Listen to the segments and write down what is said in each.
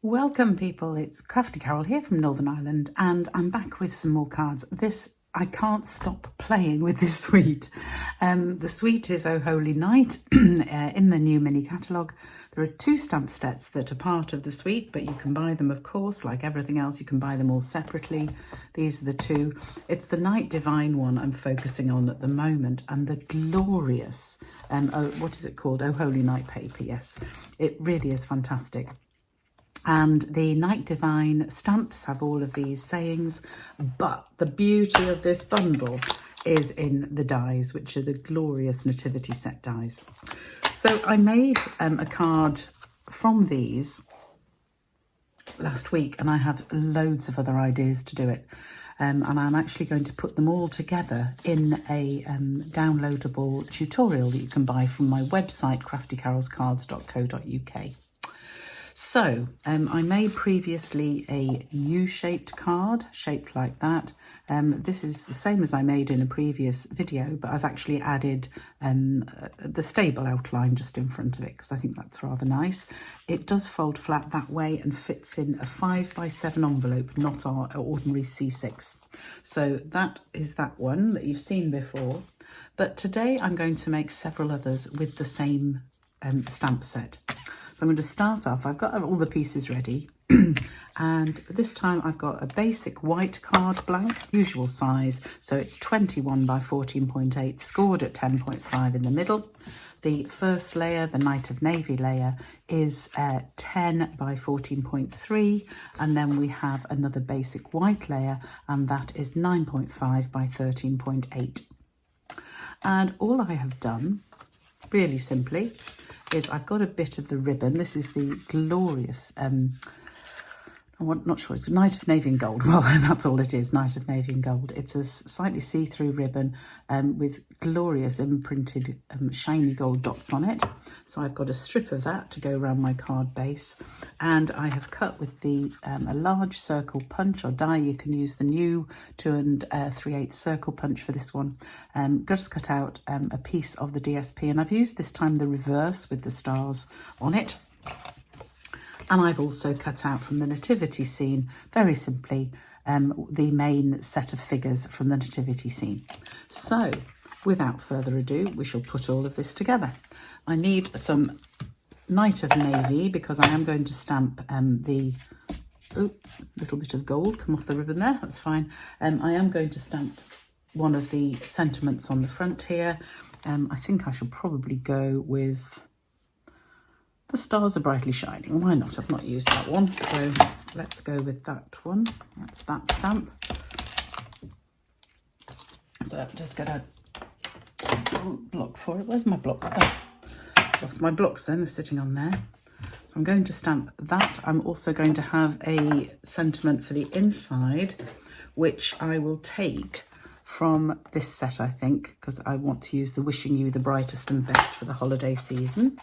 Welcome people, it's Crafty Carol here from Northern Ireland and I'm back with some more cards. I can't stop playing with this suite. The suite is O Holy Night in the new mini catalogue. There are 2 stamp sets that are part of the suite, but you can buy them, of course, like everything else, you can buy them all separately. These are the 2. It's the Night Divine one I'm focusing on at the moment, and the glorious, what is it called? O Holy Night paper, yes. It really is fantastic. And the Night Divine stamps have all of these sayings, but the beauty of this bundle is in the dies, which are the glorious Nativity set dies. So I made a card from these last week, and I have loads of other ideas to do it. And I'm actually going to put them all together in a downloadable tutorial that you can buy from my website, craftycarolscards.co.uk. So I made previously a U-shaped card, shaped like that. This is the same as I made in a previous video, but I've actually added the stable outline just in front of it because I think that's rather nice. It does fold flat that way and fits in a 5x7 envelope, not our ordinary C6. So that is that one that you've seen before. But today I'm going to make several others with the same stamp set. So I'm going to start off, I've got all the pieces ready, and this time I've got a basic white card blank, usual size, so it's 21 by 14.8, scored at 10.5 in the middle. The first layer, the Night of Navy layer, is 10 by 14.3, and then we have another basic white layer, and that is 9.5 by 13.8. And all I have done, really simply, is I've got a bit of the ribbon. This is the glorious, I'm not sure, it's Night of Navy and Gold. Well, that's all it is, Night of Navy and Gold. It's a slightly see-through ribbon with glorious imprinted shiny gold dots on it. So I've got a strip of that to go around my card base. And I have cut with the a large circle punch or die. You can use the new 2 3/8 circle punch for this one. Just cut out a piece of the DSP, and I've used this time the reverse with the stars on it. And I've also cut out from the nativity scene, very simply, the main set of figures from the nativity scene. So without further ado, we shall put all of this together. I need some Night of Navy because I am going to stamp the little bit of gold come off the ribbon there, that's fine. I am going to stamp one of the sentiments on the front here. I think I should probably go with The Stars Are Brightly Shining. Why not? I've not used that one, so let's go with that one. That's that stamp. So I'm just gonna block for it. Where's my blocks? Oh, lost my blocks then, they're sitting on there. So I'm going to stamp that. I'm also going to have a sentiment for the inside, which I will take from this set, I think, because I want to use the Wishing You the Brightest and Best for the holiday season,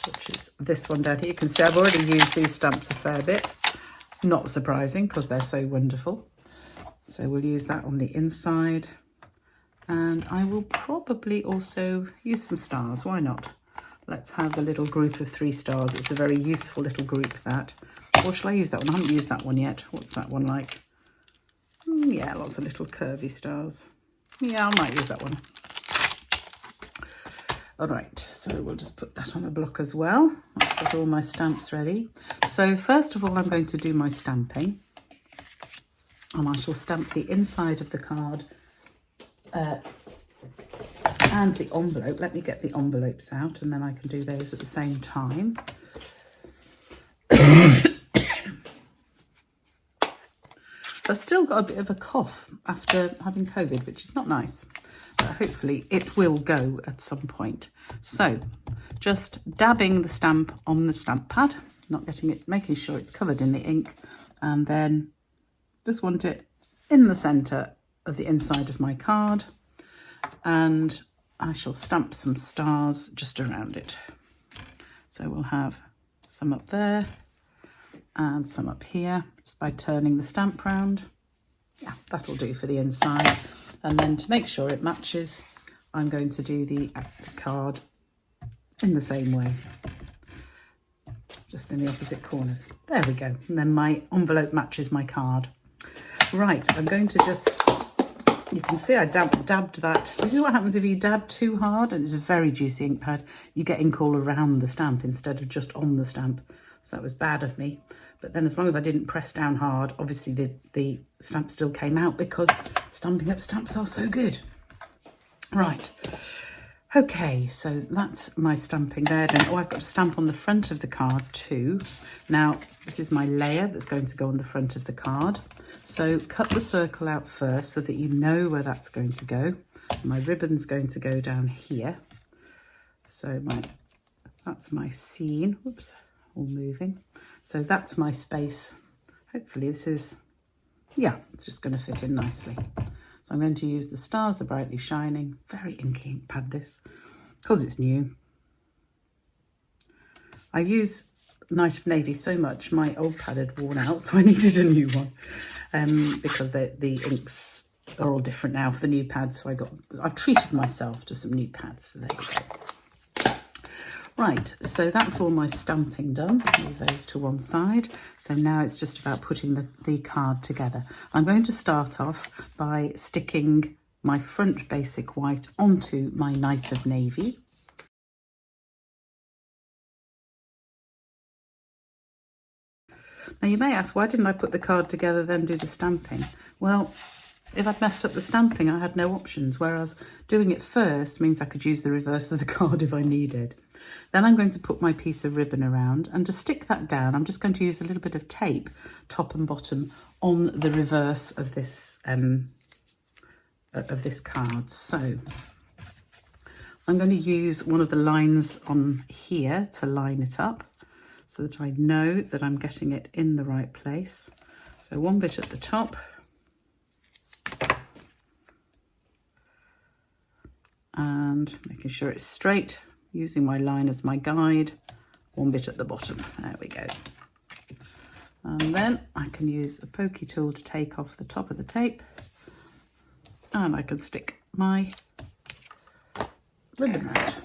which is this one down here. You can see I've already used these stamps a fair bit. Not surprising because they're so wonderful. So we'll use that on the inside. And I will probably also use some stars. Why not? Let's have a little group of 3 stars. It's a very useful little group, that. Or shall I use that one? I haven't used that one yet. What's that one like? Yeah, lots of little curvy stars. Yeah, I might use that one. All right, so we'll just put that on a block as well. I've got all my stamps ready. So first of all, I'm going to do my stamping. And I shall stamp the inside of the card and the envelope. Let me get the envelopes out and then I can do those at the same time. I've still got a bit of a cough after having COVID, which is not nice. But hopefully it will go at some point. So just dabbing the stamp on the stamp pad, not getting it, making sure it's covered in the ink, and then just want it in the centre of the inside of my card, and I shall stamp some stars just around it. So we'll have some up there and some up here, just by turning the stamp round. Yeah, that'll do for the inside. And then to make sure it matches, I'm going to do the card in the same way. just in the opposite corners. There we go. And then my envelope matches my card. Right, I'm going to just, you can see I dabbed that. This is what happens if you dab too hard, and it's a very juicy ink pad. You get ink all around the stamp instead of just on the stamp. So that was bad of me. But then as long as I didn't press down hard, obviously the stamp still came out because Stampin' Up! Stamps are so good. Right. Okay, so that's my stamping there. And I've got to stamp on the front of the card too. Now, this is my layer that's going to go on the front of the card. So cut the circle out first so that you know where that's going to go. My ribbon's going to go down here. So that's my scene. Whoops, all moving. So that's my space. Hopefully this is, yeah, it's just going to fit in nicely. So I'm going to use the Stars Are Brightly Shining, very inky ink pad this, because it's new. I use Night of Navy so much, my old pad had worn out, so I needed a new one. Because the inks are all different now for the new pads, so I've treated myself to some new pads, so there you go. Right, so that's all my stamping done. Move those to one side. So now it's just about putting the card together. I'm going to start off by sticking my front basic white onto my Night of Navy. Now you may ask, why didn't I put the card together then do the stamping? Well, if I'd messed up the stamping, I had no options, whereas doing it first means I could use the reverse of the card if I needed. Then I'm going to put my piece of ribbon around, and to stick that down, I'm just going to use a little bit of tape, top and bottom, on the reverse of this card. So I'm going to use one of the lines on here to line it up so that I know that I'm getting it in the right place. So one bit at the top. And making sure it's straight, using my line as my guide, one bit at the bottom. There we go. And then I can use a pokey tool to take off the top of the tape, and I can stick my ribbon around.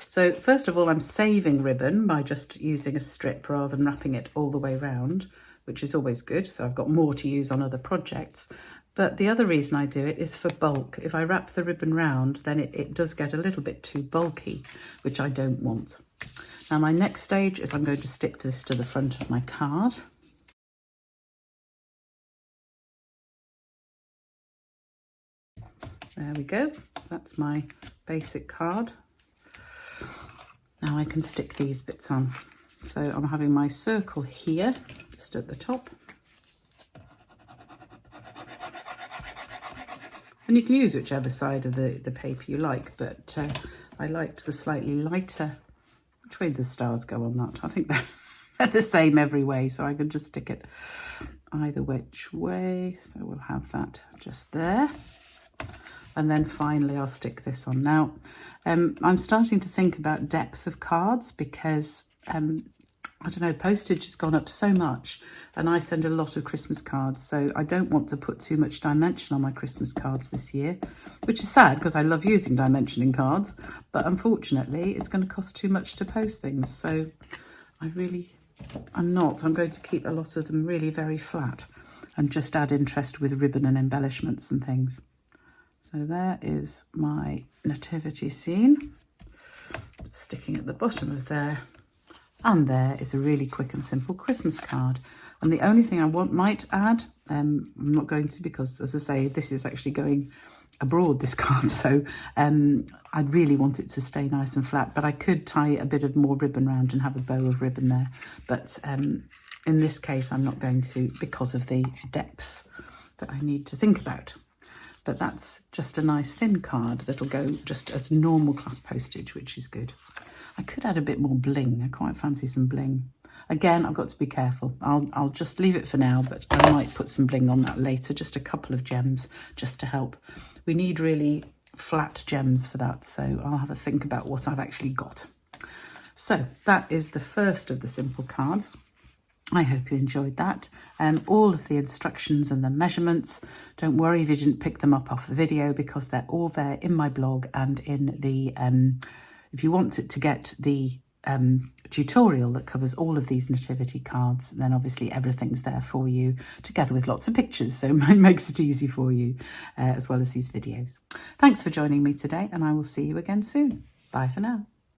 So first of all, I'm saving ribbon by just using a strip rather than wrapping it all the way around, which is always good. So I've got more to use on other projects. But the other reason I do it is for bulk. If I wrap the ribbon round, then it does get a little bit too bulky, which I don't want. Now my next stage is I'm going to stick this to the front of my card. There we go. That's my basic card. Now I can stick these bits on. So I'm having my circle here, just at the top. And you can use whichever side of the paper you like, but I liked the slightly lighter. Which way did the stars go on that? I think they're the same every way, so I can just stick it either which way. So we'll have that just there. And then finally I'll stick this on. Now, I'm starting to think about depth of cards because, I don't know, postage has gone up so much and I send a lot of Christmas cards. So I don't want to put too much dimension on my Christmas cards this year, which is sad because I love using dimensioning cards. But unfortunately, it's going to cost too much to post things. So I'm going to keep a lot of them really very flat and just add interest with ribbon and embellishments and things. So there is my nativity scene, sticking at the bottom of there. And there is a really quick and simple Christmas card. And the only thing I might add, I'm not going to because, as I say, this is actually going abroad, this card. So I'd really want it to stay nice and flat. But I could tie a bit of more ribbon around and have a bow of ribbon there. But in this case, I'm not going to because of the depth that I need to think about. But that's just a nice thin card that'll go just as normal class postage, which is good. I could add a bit more bling. I quite fancy some bling. Again, I've got to be careful. I'll just leave it for now, but I might put some bling on that later. Just a couple of gems just to help. We need really flat gems for that, so I'll have a think about what I've actually got. So that is the first of the simple cards. I hope you enjoyed that. All of the instructions and the measurements, don't worry if you didn't pick them up off the video because they're all there in my blog and in the if you want to get the tutorial that covers all of these nativity cards, then obviously everything's there for you, together with lots of pictures, so it makes it easy for you, as well as these videos. Thanks for joining me today, and I will see you again soon. Bye for now.